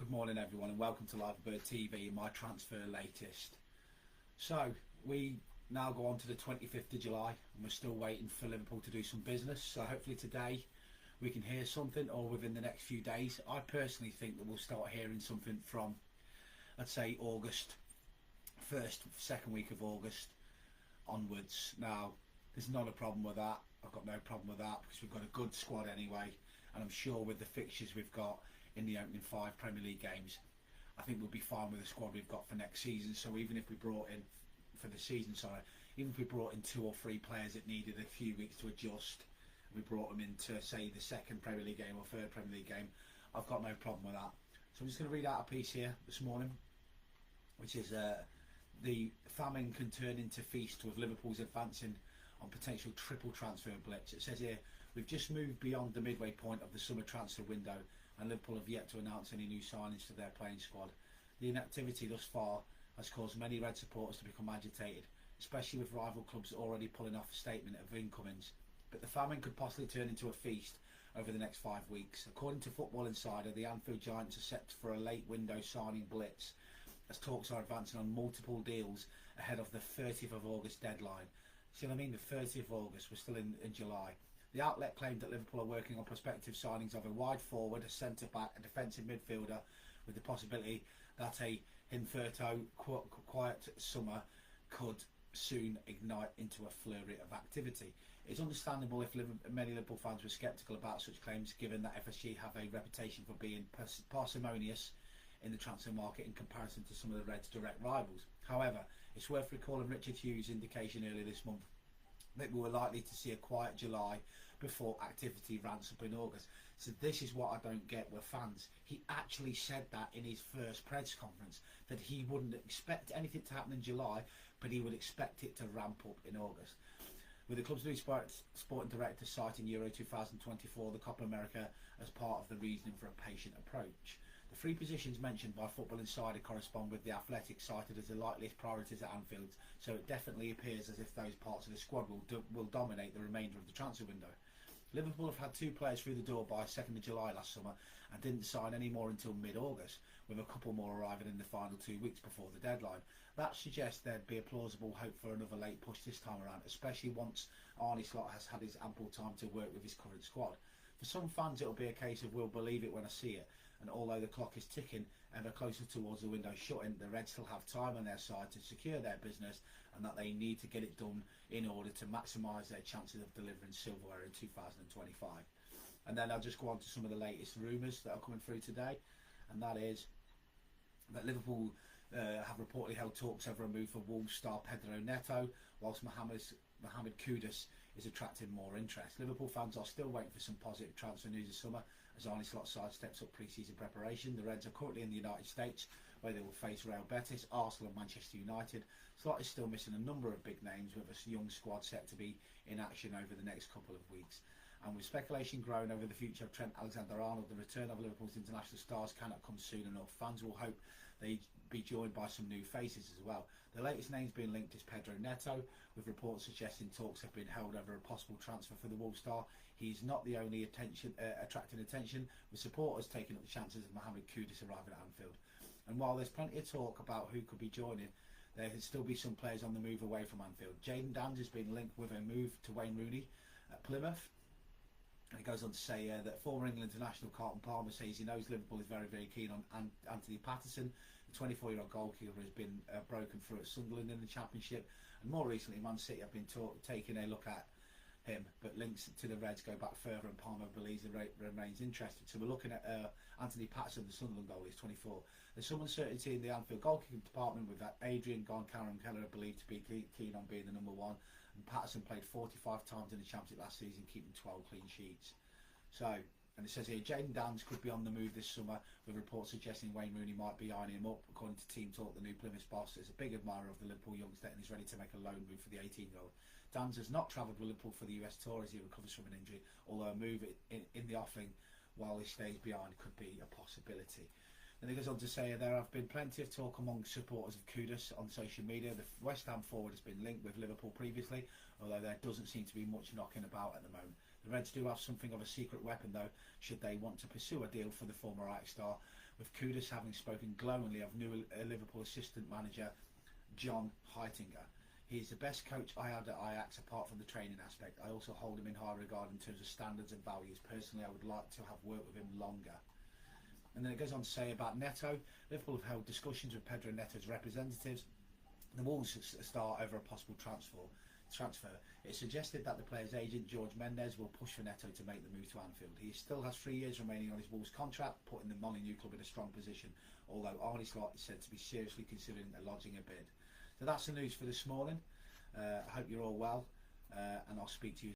Good morning everyone and welcome to Livebird TV, my transfer latest. So we now go on to the 25th of July and we're still waiting for Liverpool to do some business, so hopefully today we can hear something, or within the next few days. I personally think that we'll start hearing something from, I'd say, August, second week of August onwards. Now there's not a problem with that. I've got no problem with that because we've got a good squad anyway, and I'm sure with the fixtures we've got in the opening 5 Premier League games, I think we'll be fine with the squad we've got for next season. So even if we brought in, for the season, sorry, even if we brought in 2 or 3 players that needed a few weeks to adjust, we brought them into, say, the second Premier League game or third Premier League game, I've got no problem with that. So I'm just going to read out a piece here this morning, which is the famine can turn into feast with Liverpool's advancing on potential triple transfer blitz. It says here, we've just moved beyond the midway point of the summer transfer window and Liverpool have yet to announce any new signings to their playing squad. The inactivity thus far has caused many Red supporters to become agitated, especially with rival clubs already pulling off a statement of incomings. But the famine could possibly turn into a feast over the next 5 weeks. According to Football Insider, the Anfield Giants are set for a late window signing blitz as talks are advancing on multiple deals ahead of the 30th of August deadline. See what I mean? The 30th of August, we're still in July. The outlet claimed that Liverpool are working on prospective signings of a wide forward, a centre-back, a defensive midfielder, with the possibility that a Hinferto quiet summer could soon ignite into a flurry of activity. It's understandable if many Liverpool fans were sceptical about such claims, given that FSG have a reputation for being parsimonious in the transfer market in comparison to some of the Reds' direct rivals. However, it's worth recalling Richard Hughes' indication earlier this month that we were likely to see a quiet July before activity ramps up in August. So this is what I don't get with fans. He actually said that in his first press conference, that he wouldn't expect anything to happen in July, but he would expect it to ramp up in August. With the club's new sporting director citing Euro 2024, the Copa America, as part of the reasoning for a patient approach. The 3 positions mentioned by Football Insider correspond with the Athletic cited as the likeliest priorities at Anfield, so it definitely appears as if those parts of the squad will dominate the remainder of the transfer window. Liverpool have had 2 players through the door by 2nd of July last summer and didn't sign any more until mid-August, with a couple more arriving in the final 2 weeks before the deadline. That suggests there'd be a plausible hope for another late push this time around, especially once Arne Slot has had his ample time to work with his current squad. For some fans it'll be a case of we'll believe it when I see it, and although the clock is ticking ever closer towards the window shutting, the Reds still have time on their side to secure their business, and that they need to get it done in order to maximise their chances of delivering silverware in 2025. And then I'll just go on to some of the latest rumours that are coming through today, and that is that Liverpool have reportedly held talks over a move for Wolves star Pedro Neto, whilst Mohamed Kudus is attracting more interest. Liverpool fans are still waiting for some positive transfer news this summer as Arne Slot's side steps up pre-season preparation. The Reds are currently in the United States, where they will face Real Betis, Arsenal and Manchester United. Slot is still missing a number of big names, with a young squad set to be in action over the next couple of weeks. And with speculation growing over the future of Trent Alexander-Arnold, the return of Liverpool's international stars cannot come soon enough. Fans will hope they be joined by some new faces as well. The latest names being linked is Pedro Neto, with reports suggesting talks have been held over a possible transfer for the Wolves star. He's not the only attracting attention, with supporters taking up the chances of Mohamed Kudus arriving at Anfield. And while there's plenty of talk about who could be joining, there could still be some players on the move away from Anfield. Jadon Danns has been linked with a move to Wayne Rooney at Plymouth. And it goes on to say that former England international Carlton Palmer says he knows Liverpool is very, very keen on Anthony Patterson. The 24-year-old goalkeeper has been broken through at Sunderland in the Championship, and more recently Man City have been taking a look at him, but links to the Reds go back further, and Palmer believes he remains interested. So we're looking at Anthony Patterson, the Sunderland goalie, is 24. There's some uncertainty in the Anfield goalkeeping department, with Adrian Gon-Karen Keller believed to be keen on being the number 1. And Patterson played 45 times in the Championship last season, keeping 12 clean sheets. So, and it says here, Jadon Danns could be on the move this summer, with reports suggesting Wayne Rooney might be eyeing him up. According to Team Talk, the new Plymouth boss is a big admirer of the Liverpool youngster and is ready to make a loan move for the 18-year-old. Danns has not travelled with Liverpool for the US tour as he recovers from an injury, although a move in the offing while he stays behind could be a possibility. And it goes on to say there have been plenty of talk among supporters of Kudus on social media. The West Ham forward has been linked with Liverpool previously, although there doesn't seem to be much knocking about at the moment. The Reds do have something of a secret weapon though, should they want to pursue a deal for the former Ajax star, with Kudus having spoken glowingly of new Liverpool assistant manager John Heitinger. He's the best coach I had at Ajax apart from the training aspect. I also hold him in high regard in terms of standards and values. Personally, I would like to have worked with him longer. And then it goes on to say about Neto. Liverpool have held discussions with Pedro Neto's representatives. The Wolves start over a possible transfer. It suggested that the player's agent George Mendes will push for Neto to make the move to Anfield. He still has 3 years remaining on his Wolves contract, putting the Molineux club in a strong position, although Arne Slot is said to be seriously considering lodging a bid. So that's the news for this morning. I hope you're all well, and I'll speak to you